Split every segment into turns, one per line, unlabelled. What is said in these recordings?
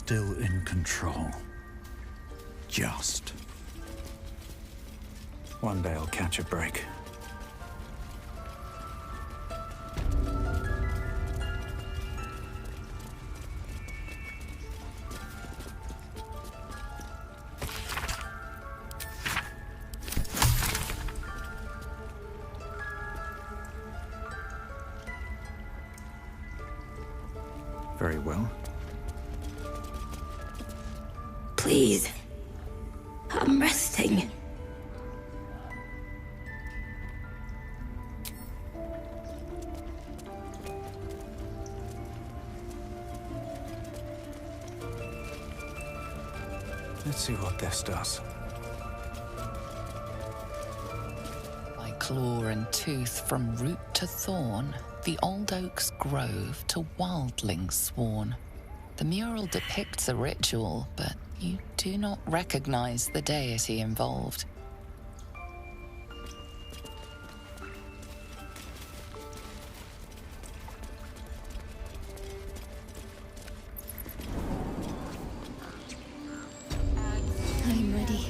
still in control. Just. One day I'll catch a break. Very well.
Please. I'm resting.
Let's see what this does.
By claw and tooth from root to thorn, the old oak's grove to wildlings sworn. The mural depicts a ritual, but you do not recognize the deity involved.
I'm ready.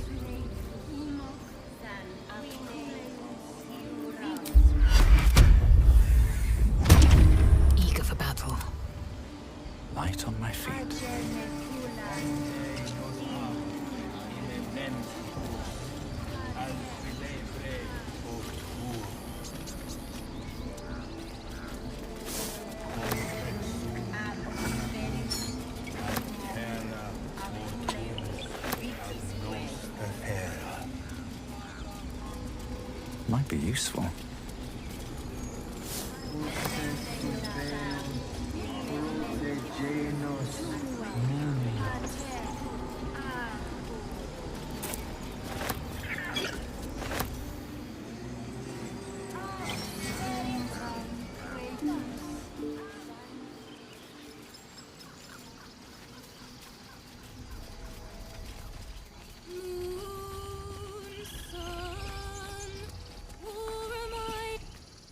Eager for battle.
Light on my feet. Might be useful.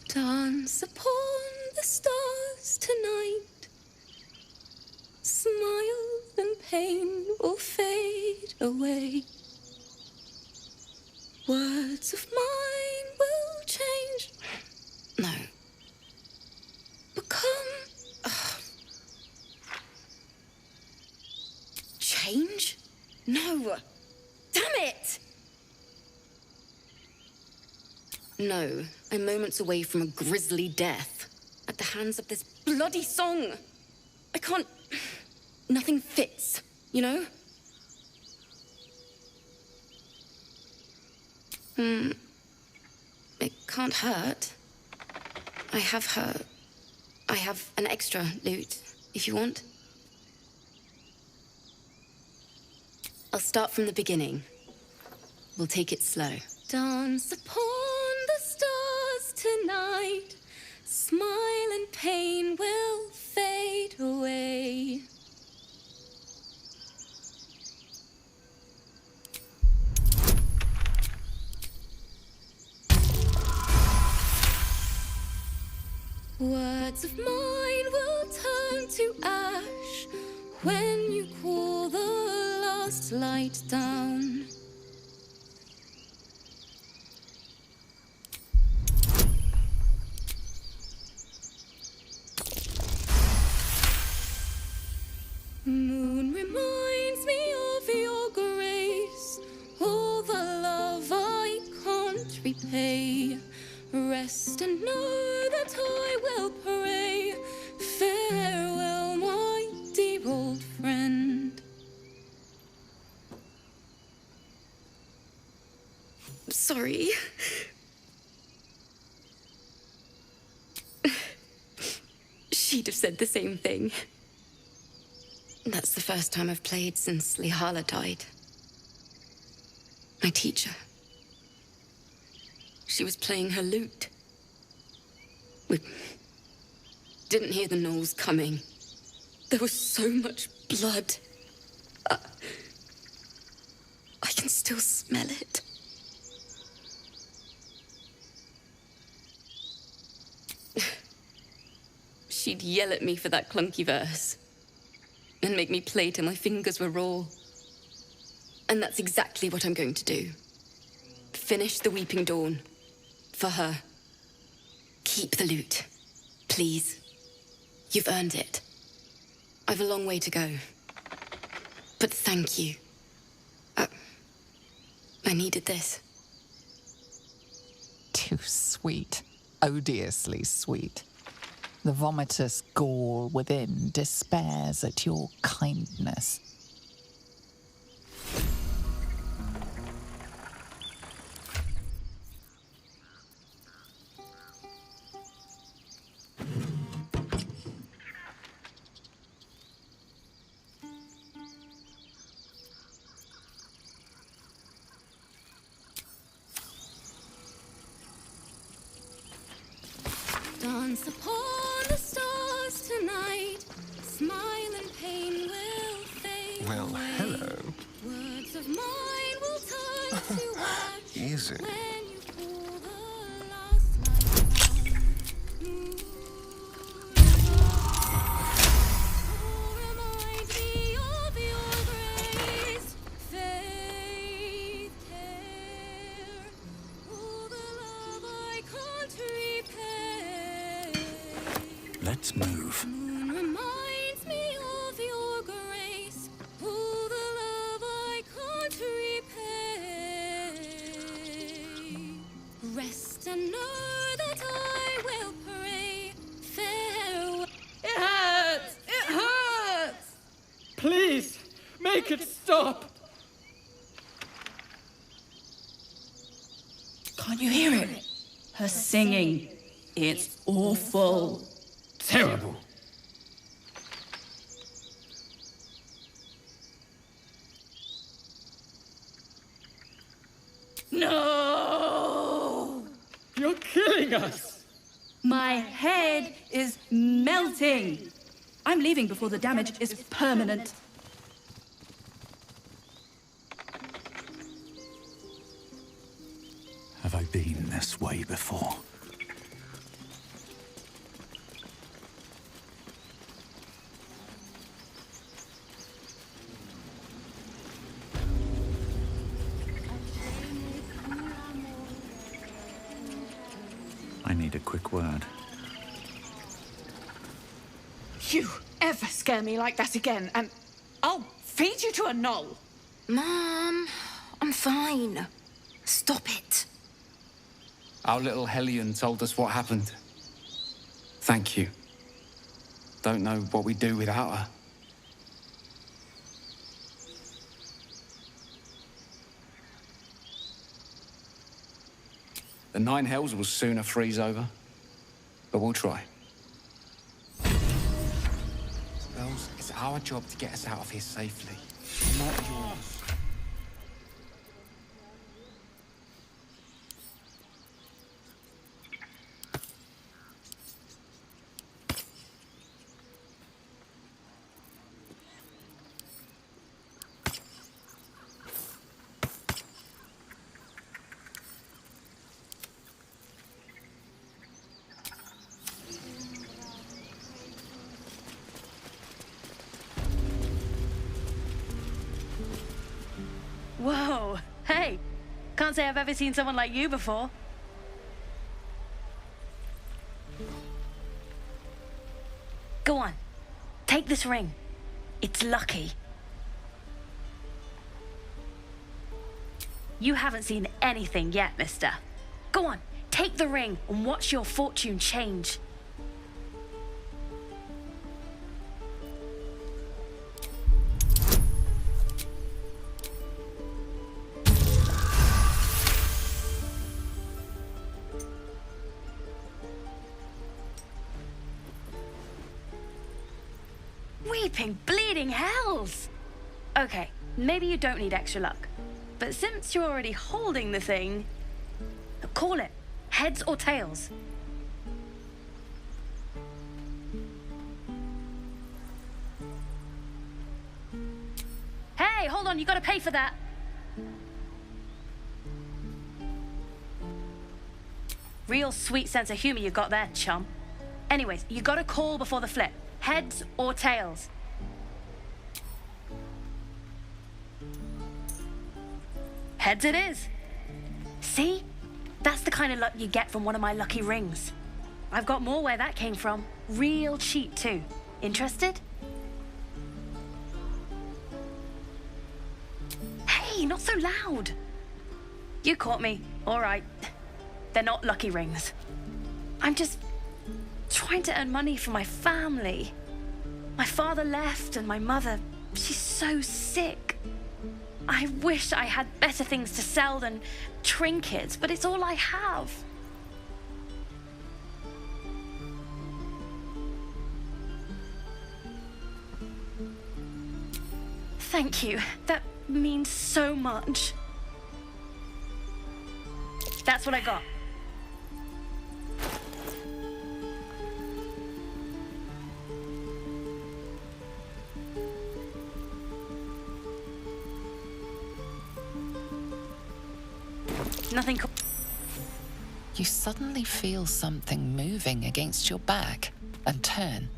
Dance upon the stars tonight. Smile and pain will fade away. Words of mine will change. No. Become. Change? No. Damn it! No, I'm moments away from a grisly death. At the hands of this bloody song. I can't... Nothing fits, you know? It can't hurt. I have an extra loot, if you want. I'll start from the beginning. We'll take it slow. Dance upon the stars tonight. Smile and pain will fade away. Words of mine will turn to ash when you cool the last light down. Moon reminds me of your grace, all the love I can't repay. Rest and know that I will pray. Farewell, my dear old friend. Sorry. She'd have said the same thing. That's the first time I've played since Lihala died. My teacher. She was playing her lute. We didn't hear the gnolls coming. There was so much blood. I can still smell it. She'd yell at me for that clunky verse. and make me play till my fingers were raw. And that's exactly what I'm going to do. Finish the Weeping Dawn. For her. Keep the loot. Please. You've earned it. I've a long way to go. But thank you. I needed this.
Too sweet. Odiously sweet. The vomitous gall within despairs at your kindness.
Dance upon the stars tonight. Smile and pain will fade
Well,
away.
hello.
Words of mine will turn to ash
Easy.
when you pull the last light out. Oh, remind me of your grace, faith, care. Oh, the love I can't repay.
Let's move.
Moon reminds me of your grace. Oh, the love I can't repay. Rest and know that I will pray. Farewell.
It hurts! It hurts! Please, make it stop! Can't you hear it? Her singing. It's awful. Terrible. No! You're killing us! My head is melting. I'm leaving before the damage is permanent.
Have I been this way before? I need a quick word.
You ever scare me like that again, and I'll feed you to a knoll.
Mom, I'm fine. Stop it.
Our little Hellion told us what happened. Thank you. Don't know what we'd do without her. The Nine Hells will sooner freeze over, but we'll try. Bells, it's our job to get us out of here safely, not yours.
Whoa, hey, can't say I've ever seen someone like you before. Go on, take this ring. It's lucky. You haven't seen anything yet, mister. Go on, take the ring and watch your fortune change. Weeping, bleeding hells! Okay, maybe you don't need extra luck. But since you're already holding the thing, call it. Heads or tails. Hey, hold on, you gotta pay for that. Real sweet sense of humor you got there, chum. Anyways, you gotta call before the flip. Heads or tails? Heads it is. See? That's the kind of luck you get from one of my lucky rings. I've got more where that came from. Real cheap, too. Interested? Hey, not so loud. You caught me. All right. They're not lucky rings. I'm just trying to earn money for my family. My father left and my mother, she's so sick. I wish I had better things to sell than trinkets, but it's all I have. Thank you. That means so much. That's what I got. Nothing.
You suddenly feel something moving against your back and turn.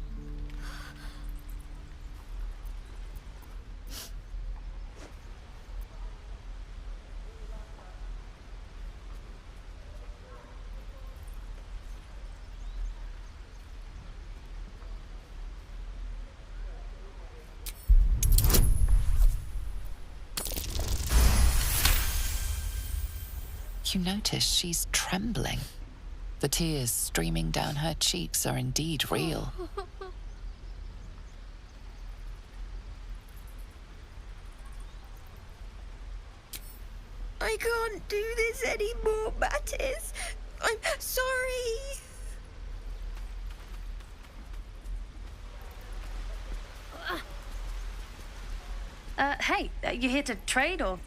You notice she's trembling. The tears streaming down her cheeks are indeed real.
I can't do this anymore, Mattis. I'm sorry.
Hey, you here to trade or?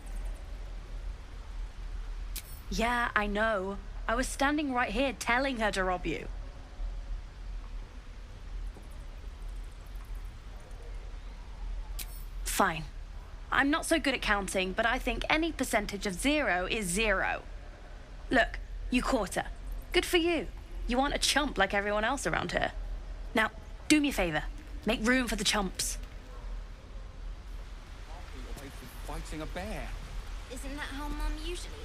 Yeah, I know. I was standing right here telling her to rob you. Fine. I'm not so good at counting, but I think any percentage of 0 is 0. Look, you caught her. Good for you. You aren't a chump like everyone else around here. Now, do me a favor. Make room for the chumps.
Fighting a bear.
Isn't that how Mum usually is?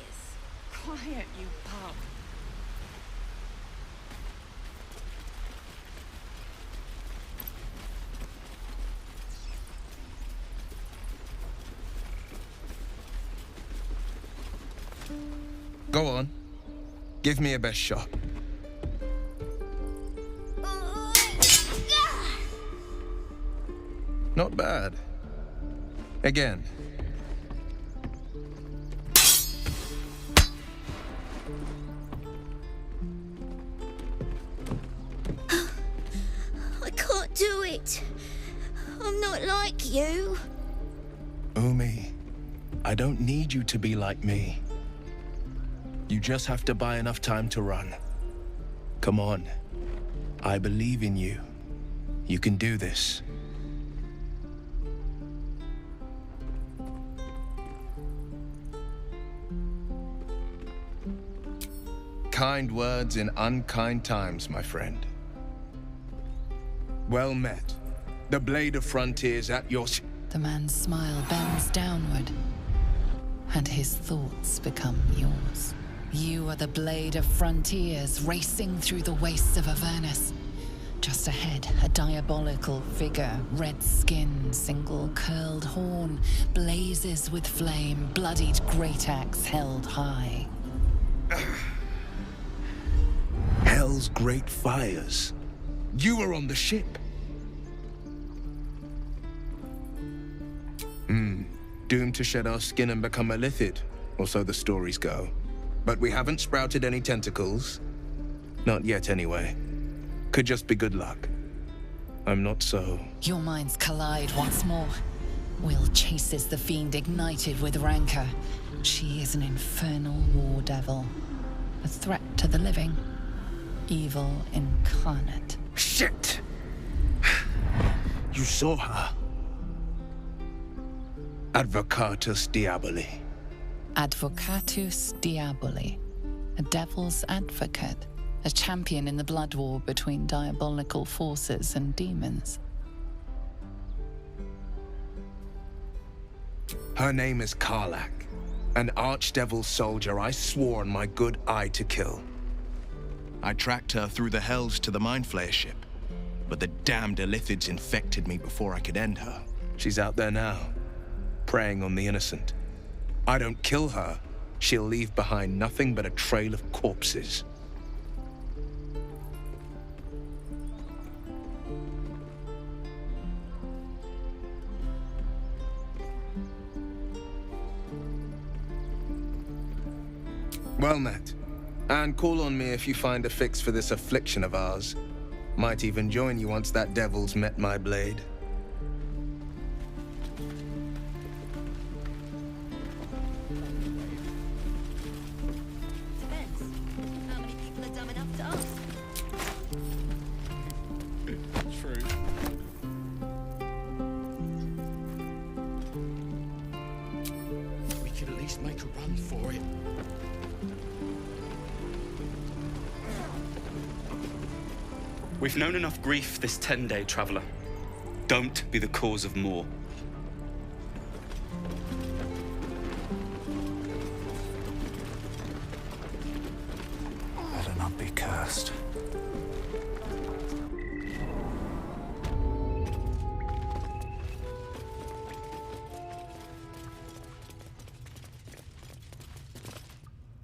Quiet, you pup.
Go on. Give me a best shot. Not bad. Again.
I can't do it. I'm not like you.
Umi, I don't need you to be like me. You just have to buy enough time to run. Come on. I believe in you. You can do this. Kind words in unkind times, my friend. Well met. The blade of frontiers at your...
The man's smile bends downward, and his thoughts become yours. You are the blade of frontiers racing through the wastes of Avernus. Just ahead, a diabolical figure, red skin, single curled horn, blazes with flame, bloodied great axe held high.
Hell's great fires. You were on the ship. Doomed to shed our skin and become a lithid, or so the stories go. But we haven't sprouted any tentacles. Not yet, anyway. Could just be good luck. I'm not so...
Your minds collide once more. Will chases the fiend ignited with rancor. She is an infernal war devil. A threat to the living. Evil incarnate.
Shit! You saw her. Advocatus Diaboli.
Advocatus Diaboli. A devil's advocate. A champion in the blood war between diabolical forces and demons.
Her name is Karlak. An archdevil soldier I swore on my good eye to kill. I tracked her through the hells to the Mind Flayer ship, but the damned Illithids infected me before I could end her. She's out there now, preying on the innocent. I don't kill her, she'll leave behind nothing but a trail of corpses. Well met. And call on me if you find a fix for this affliction of ours. Might even join you once that devil's met my blade.
Depends. How many people are dumb enough to ask?
True. We could at least make a run for it.
We've known enough grief this 10-day traveler. Don't be the cause of more.
Better not be cursed.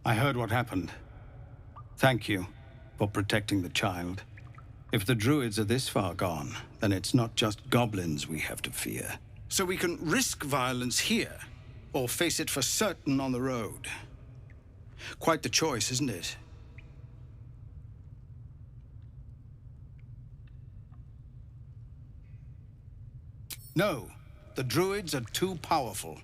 I heard what happened. Thank you for protecting the child. If the druids are this far gone, then it's not just goblins we have to fear. So we can risk violence here, or face it for certain on the road. Quite the choice, isn't it? No, the druids are too powerful.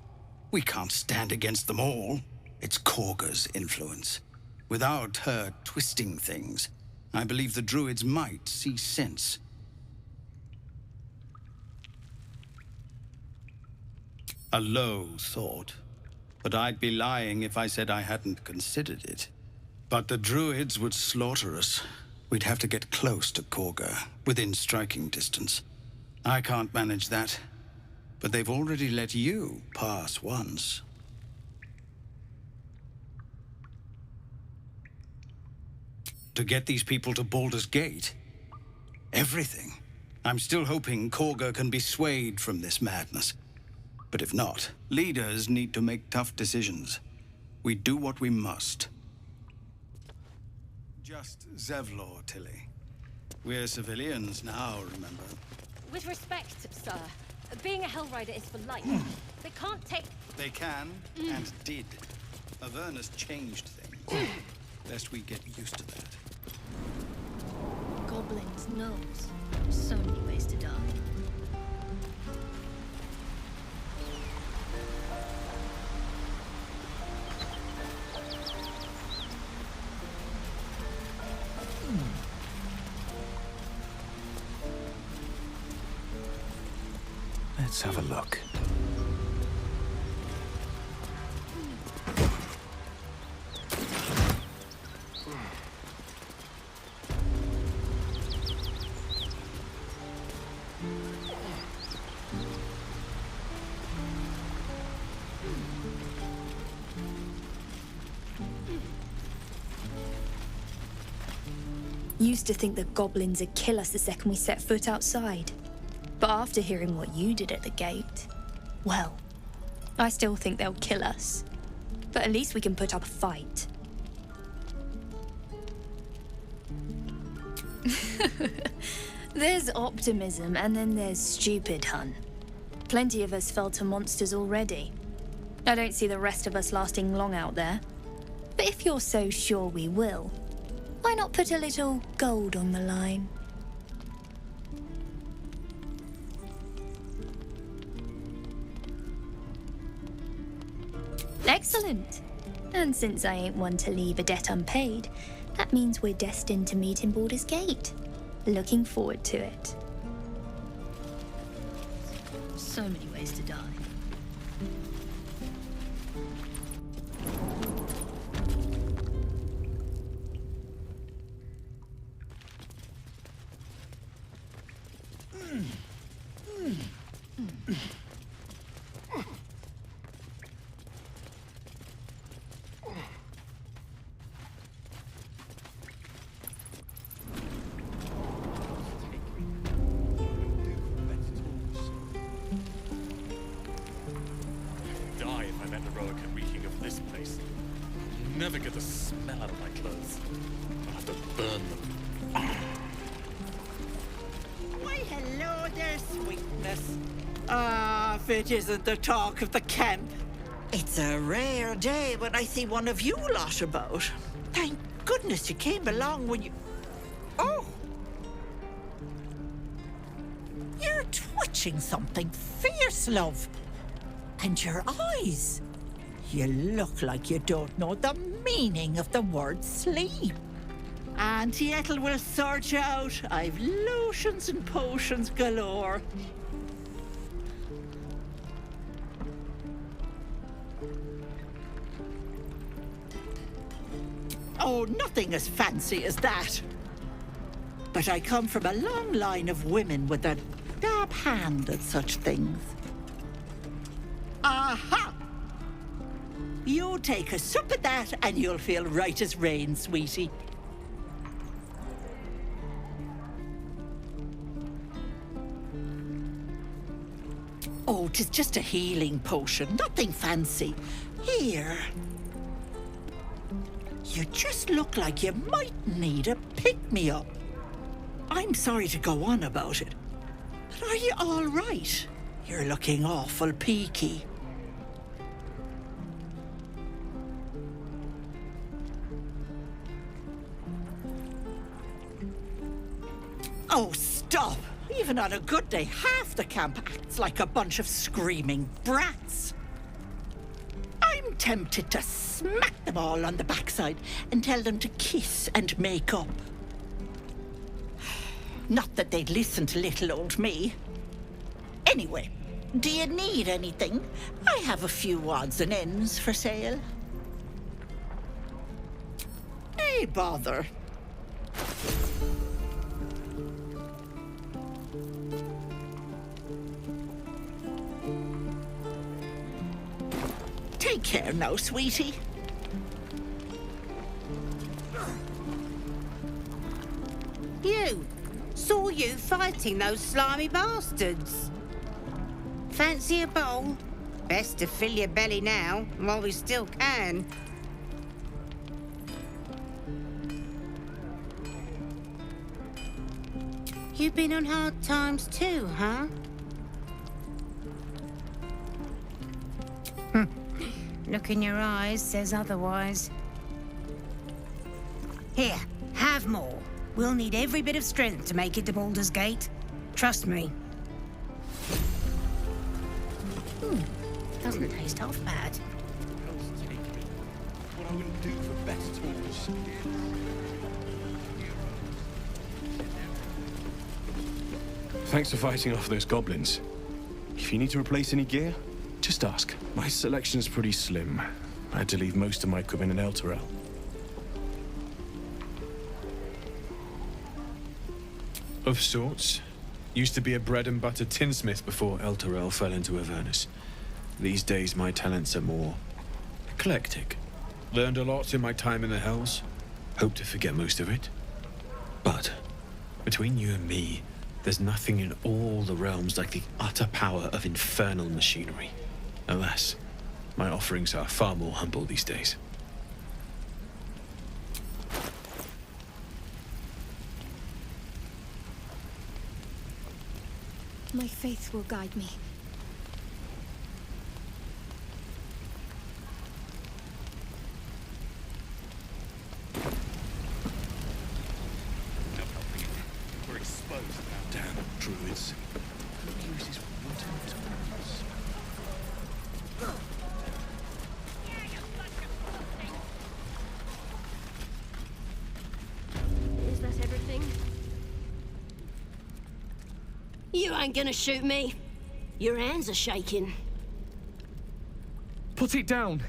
We can't stand against them all. It's Korga's influence. Without her twisting things, I believe the druids might see sense. A low thought, but I'd be lying if I said I hadn't considered it. But the druids would slaughter us. We'd have to get close to Korga, within striking distance. I can't manage that, but they've already let you pass once. To get these people to Baldur's Gate? Everything. I'm still hoping Korga can be swayed from this madness. But if not, leaders need to make tough decisions. We do what we must. Just Zevlor, Tilly. We're civilians now, remember?
With respect, sir, being a Hellrider is for life. They can't take...
They can, and did. Avernus changed things. Lest we get used to that.
Goblins knows. So many ways to die.
Let's have a look.
Used to think that goblins would kill us the second we set foot outside. But after hearing what you did at the gate, well, I still think they'll kill us. But at least we can put up a fight. There's optimism, and then there's stupid, hun. Plenty of us fell to monsters already. I don't see the rest of us lasting long out there. But if you're so sure we will, why not put a little gold on the line? Excellent. And since I ain't one to leave a debt unpaid, that means we're destined to meet in Baldur's Gate. Looking forward to it.
So many ways to die.
never get the smell out of my clothes. I'll have to burn them.
Why, hello there, sweetness. Ah, if it isn't the talk of the camp. It's a rare day when I see one of you lot about. Thank goodness you came along when you... Oh! You're twitching something fierce, love. And your eyes. You look like you don't know the meaning of the word sleep. Auntie Ethel will sort you out. I've lotions and potions galore. Oh, nothing as fancy as that. But I come from a long line of women with a dab hand at such things. Aha! You take a sup at that and you'll feel right as rain, sweetie. Oh, 'tis just a healing potion, nothing fancy. Here. You just look like you might need a pick-me-up. I'm sorry to go on about it, but are you all right? You're looking awful peaky. Oh, stop! Even on a good day, half the camp acts like a bunch of screaming brats. I'm tempted to smack them all on the backside and tell them to kiss and make up. Not that they'd listen to little old me. Anyway, do you need anything? I have a few odds and ends for sale. Nay, bother. Take care now, sweetie.
You! Saw you fighting those slimy bastards. Fancy a bowl? Best to fill your belly now, while we still can. You've been on hard times too, huh? Look in your eyes says otherwise. Here, have more. We'll need every bit of strength to make it to Baldur's Gate. Trust me. Doesn't taste half bad.
What I wouldn't do for better tools.
Thanks for fighting off those goblins. If you need to replace any gear, just ask. My selection's pretty slim. I had to leave most of my equipment in Elturel.
Of sorts. Used to be a bread-and-butter tinsmith before Elturel fell into Avernus. These days, my talents are more eclectic. Learned a lot in my time in the Hells. Hope to forget most of it. But, between you and me, there's nothing in all the realms like the utter power of infernal machinery. Alas, my offerings are far more humble these days.
My faith will guide me.
We're exposed now. Damn druids. Who uses wooden tools?
Is that everything? You ain't gonna shoot me. Your hands are shaking.
Put it down.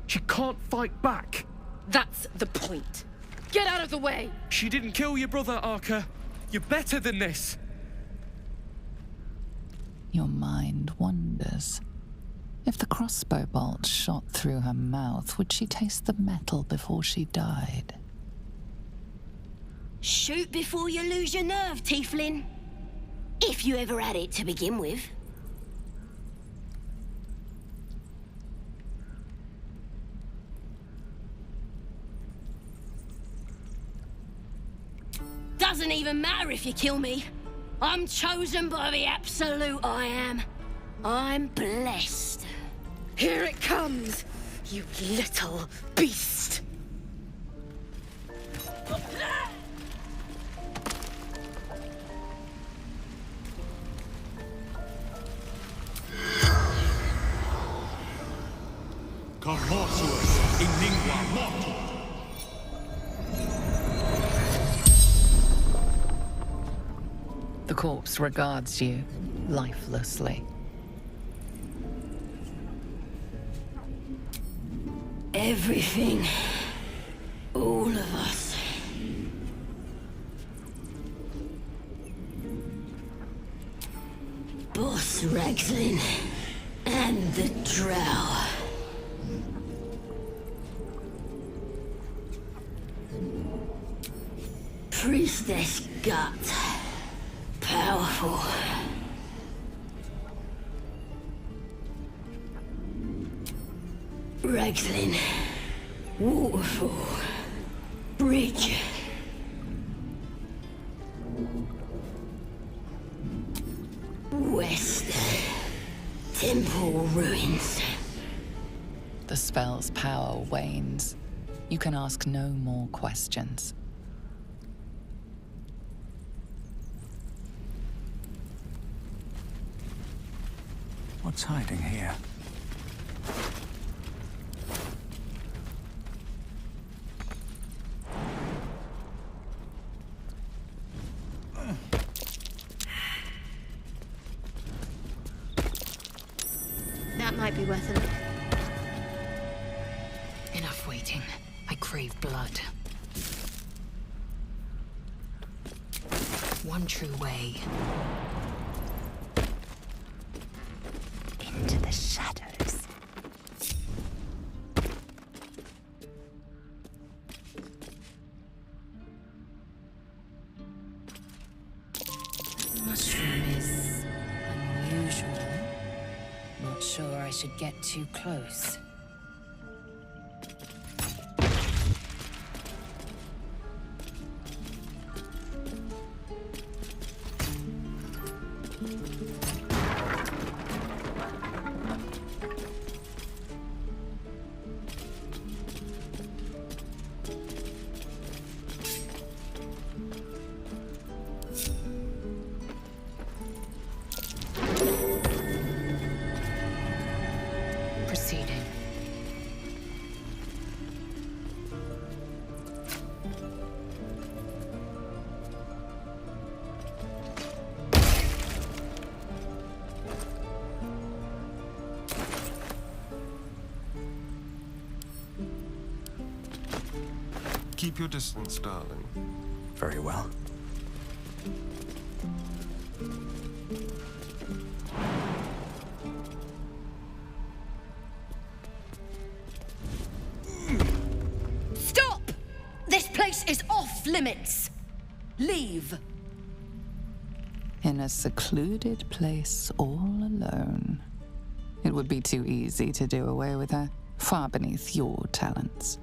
She can't fight back.
That's the point. Get out of the way!
She didn't kill your brother, Arca. You're better than this.
Your mind wanders. If the crossbow bolt shot through her mouth, would she taste the metal before she died?
Shoot before you lose your nerve, tiefling. If you ever had it to begin with. doesn't even matter if you kill me. I'm chosen by the Absolute, I am. I'm blessed.
Here it comes, you little beast.
Carnosuus in lingua mortis.
The corpse regards you lifelessly.
Everything. All of us. Boss Ragslin and the Drow. Priestess Gut. Powerful. Ragslin. Waterfall. Bridge. West. Temple ruins.
The spell's power wanes. You can ask no more questions.
What's hiding here?
That might be worth a look.
Enough waiting. I crave blood. One true way.
Into the shadows.
Mushroom is unusual. Not sure I should get too close. Proceeding.
Keep your distance, darling.
Very well.
Stop! This place is off limits. Leave.
In a secluded place all alone. It would be too easy to do away with her, far beneath your talents.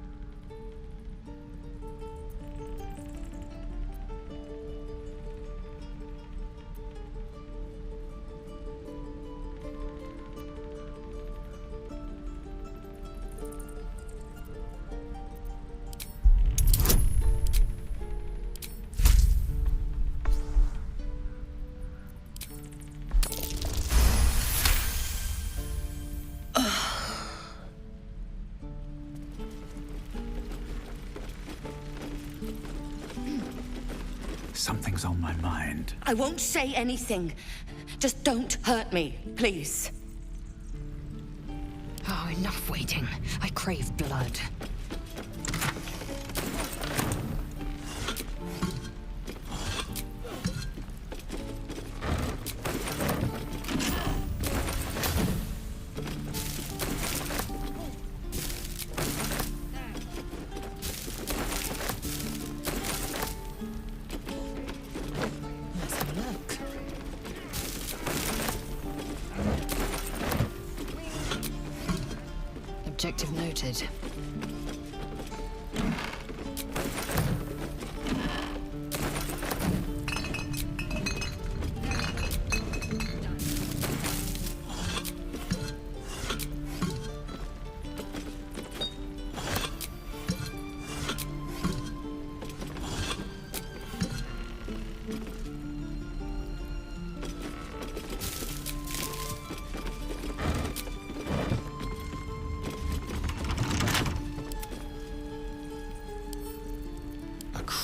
Something's on my mind.
I won't say anything. Just don't hurt me, please.
Oh, enough waiting. I crave blood. Objective noted.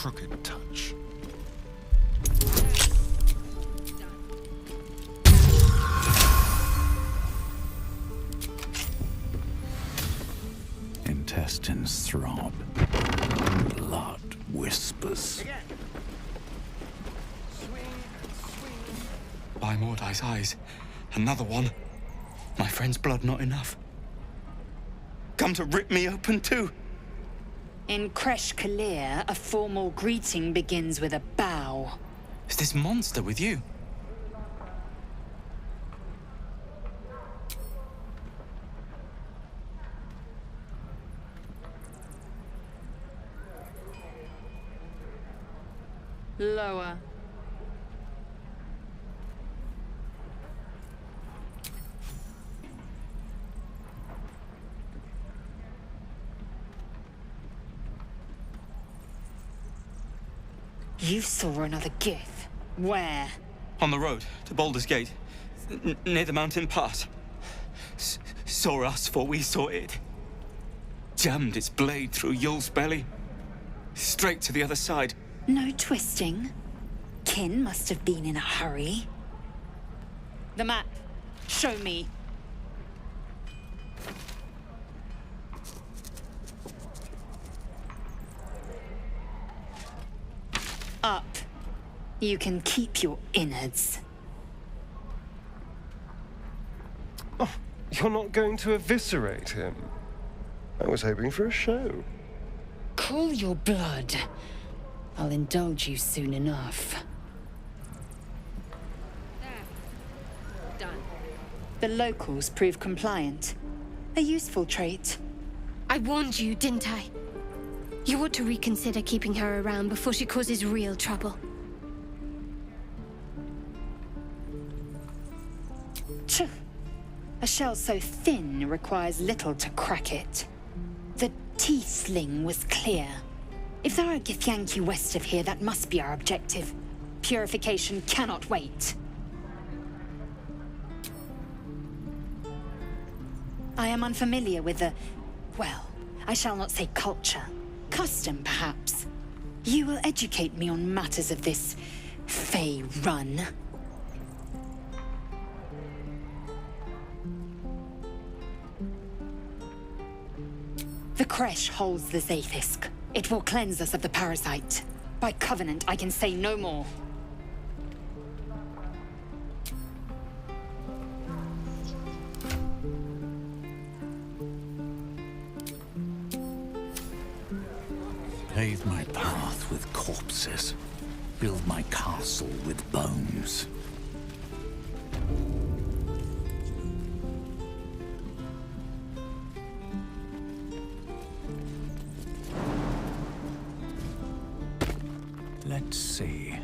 crooked touch.
Intestines throb. Blood whispers.
By Mordai's eyes, another one. My friend's blood not enough. Come to rip me open too.
In Kresh Kalir, a formal greeting begins with a bow.
Is this monster with you?
Lower.
You saw another gith. Where?
On the road to Baldur's Gate, near the mountain pass. Saw us before we saw it. Jammed its blade through Yul's belly. Straight to the other side.
No twisting. Kin must have been in a hurry. The map. Show me. Up. You can keep your innards.
Oh, you're not going to eviscerate him? I was hoping for a show.
Cool your blood. I'll indulge you soon enough.
Done.
The locals prove compliant. A useful trait.
I warned you, didn't I? You ought to reconsider keeping her around before she causes real trouble.
Tch. A shell so thin requires little to crack it. The teethling was clear. If there are Githyanki west of here, that must be our objective. Purification cannot wait. I am unfamiliar with the... well, I shall not say culture. Custom, perhaps. You will educate me on matters of this Fey run. The Kresh holds the Zaithisk. It will cleanse us of the parasite. By covenant, I can say no more.
Pave my path with corpses. Build my castle with bones. Let's see.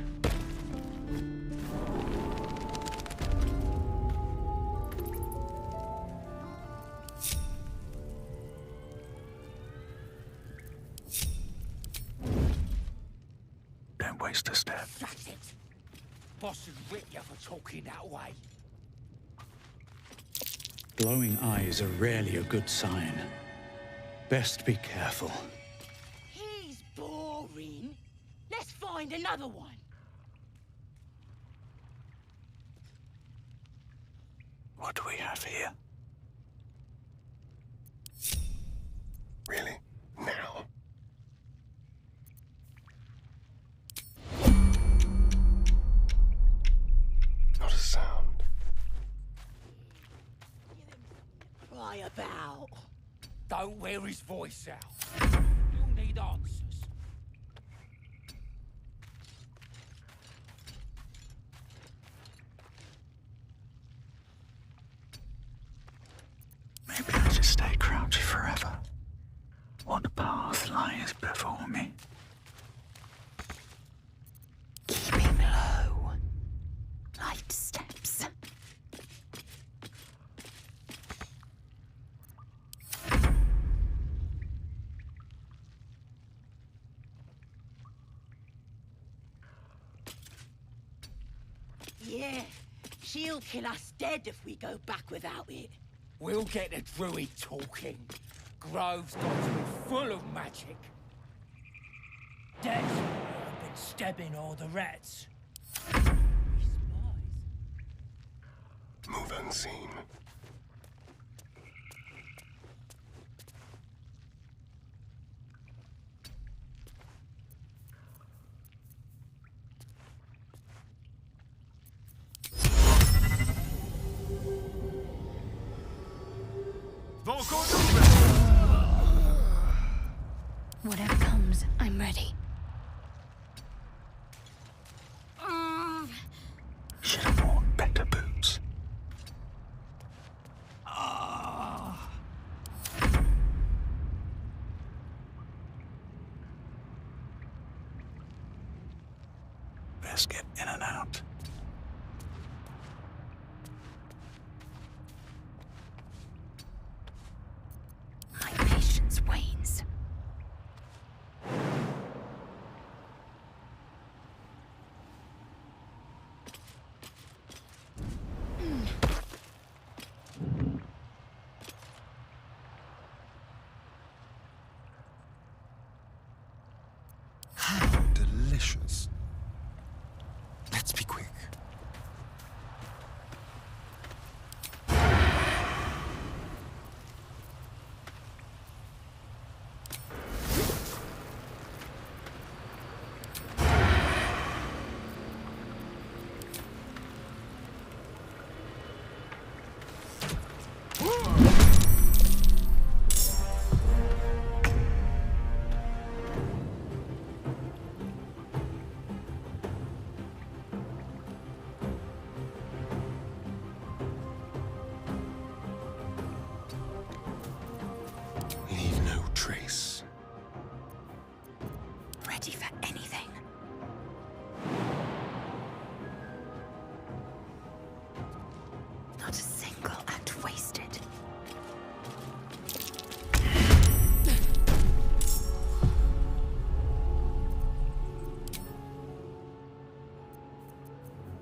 Don't waste a step.
That's it. Boss would whip you for talking that way.
Glowing eyes are rarely a good sign. Best be careful.
He's boring. Let's find another one.
What do we have here?
Really? Now? Not a sound.
Cry about. Don't wear his voice out. You'll need answers.
Maybe I just stay crouched forever. What path lies before me?
Keeping low. Light steps.
Yeah, she'll kill us dead if we go back without it. We'll get the druid talking. Grove's got to be full of magic.
That's where I've been stabbing all the rats.
Move unseen.
Whatever comes, I'm ready.
Should have worn better boots. Best get in and out.
My patience wanes.
How delicious. Let's be quick. Leave no trace.
Ready for anything. Not a single act wasted.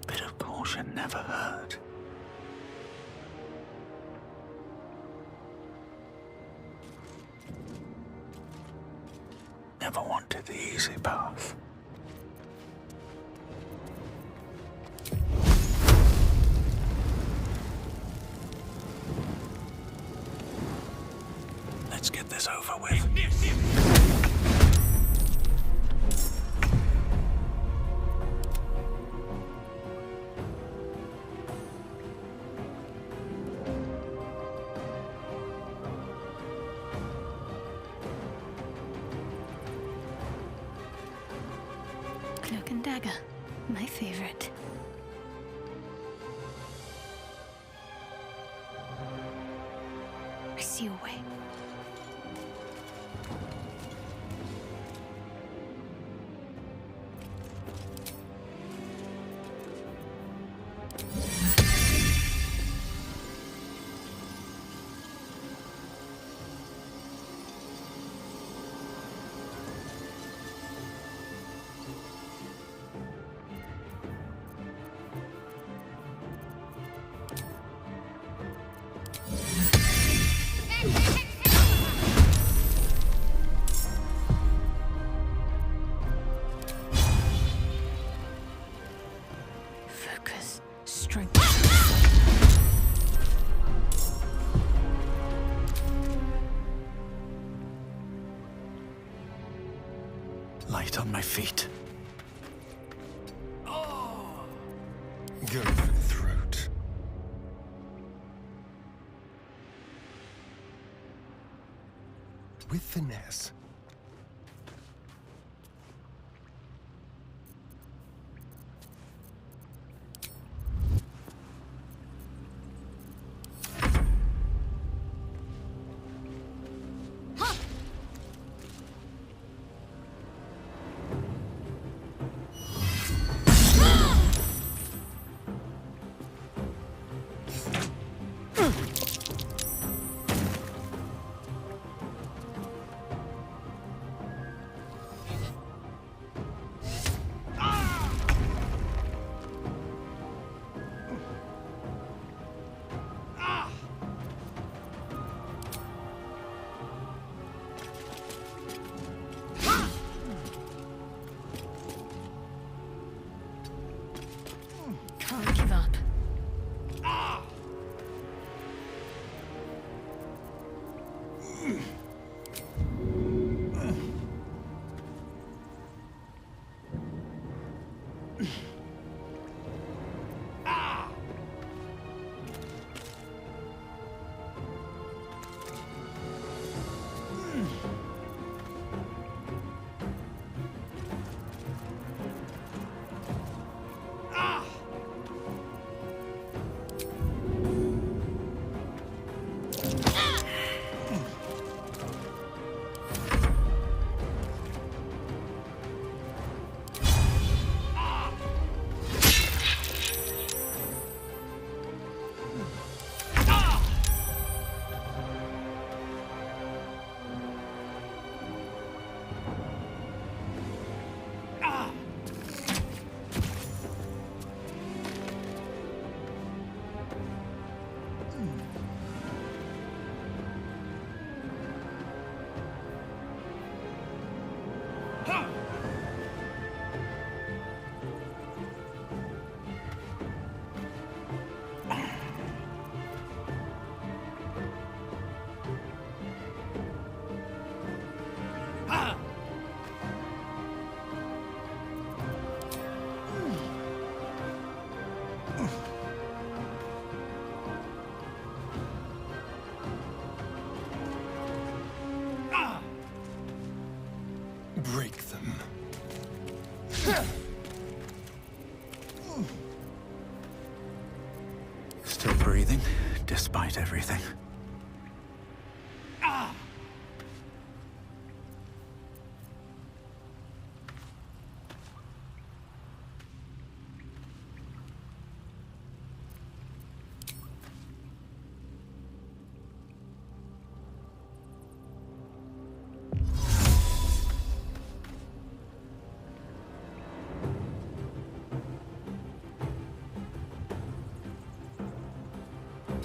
Bit of caution never hurt. Never wanted the easy path. Let's get this over with.
Cloak and dagger, my favorite. I see a way. Focus, strength.
Light on my feet.
Go for the throat. With finesse. Break them.
Still breathing, despite everything.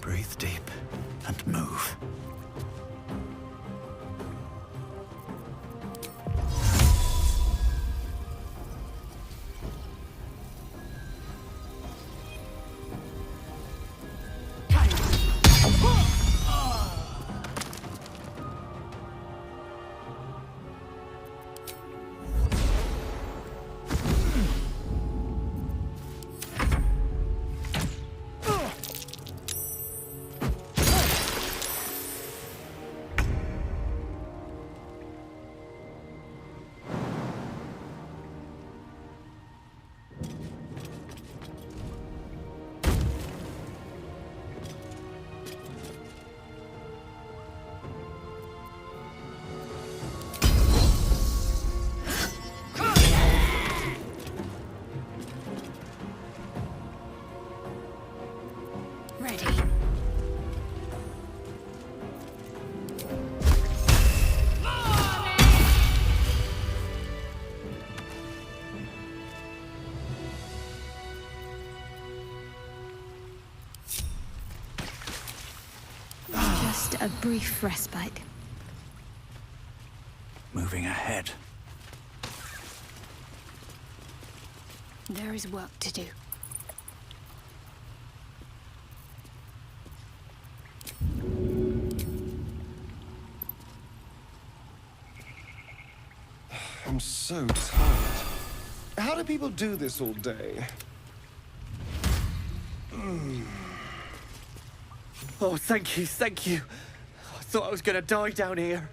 Breathe deep and move.
Just a brief respite.
Moving ahead.
There is work to do.
I'm so tired. How do people do this all day?
Oh, thank you, thank you. I thought I was gonna die down here.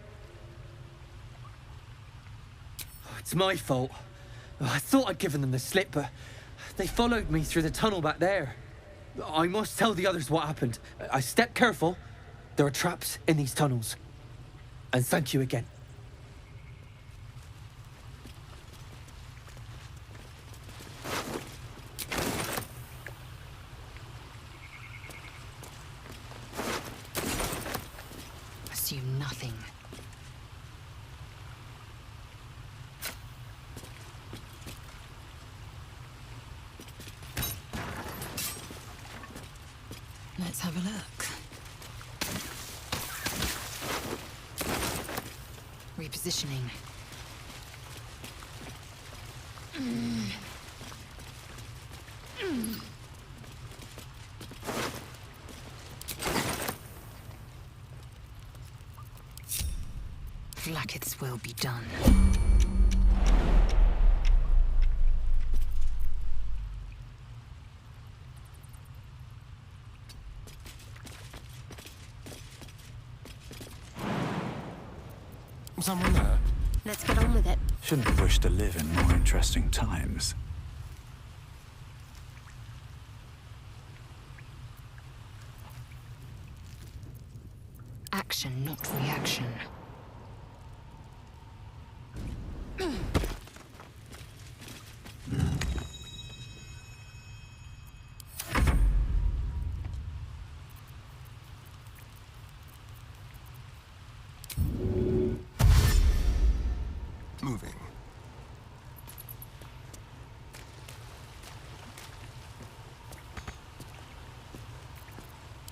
It's my fault. I thought I'd given them the slip, but they followed me through the tunnel back there. I must tell the others what happened. I stepped careful. There are traps in these tunnels. And thank you again.
Assume nothing. Let's have a look. Repositioning. Blacketh's will be done.
Someone there?
Let's get on with it.
Shouldn't wish to live in more interesting times.
Action, not reaction.
Moving.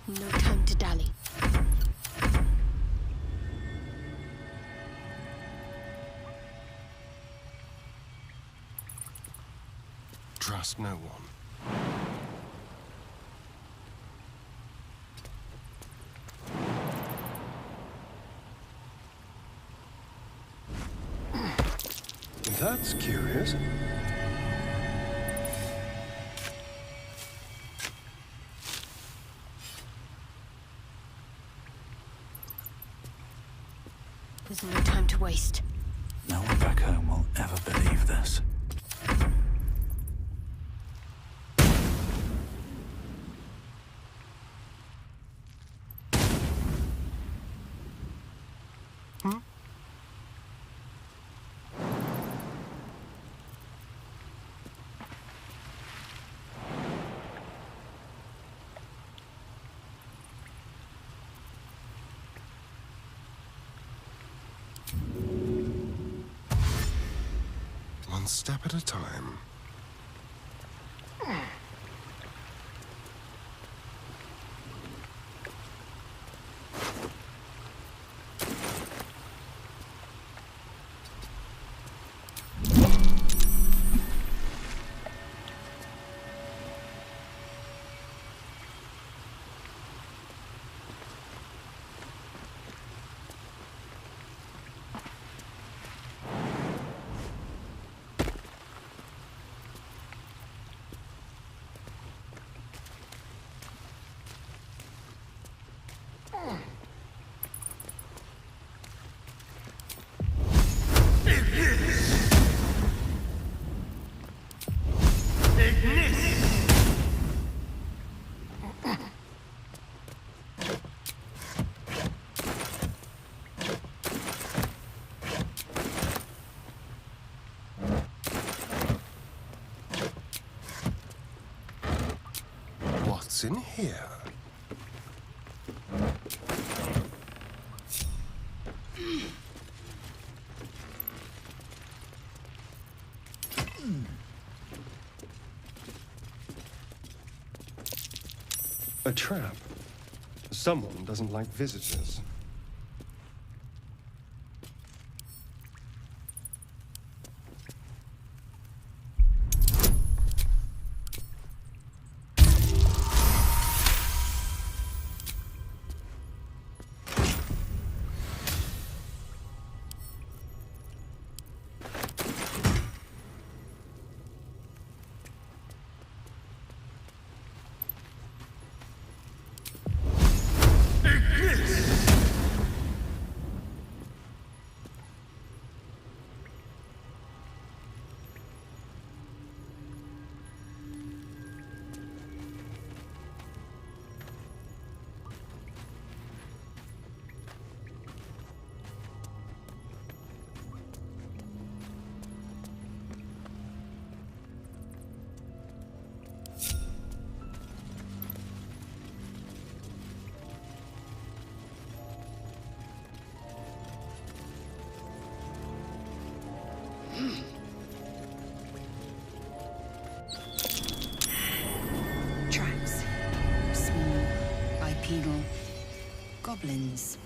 No time to dally.
Trust no one. That's curious.
There's no time to waste.
No one back home will ever believe this.
One step at a time. What's in here? A trap. Someone doesn't like visitors.
Traps. Small, bipedal. Goblins.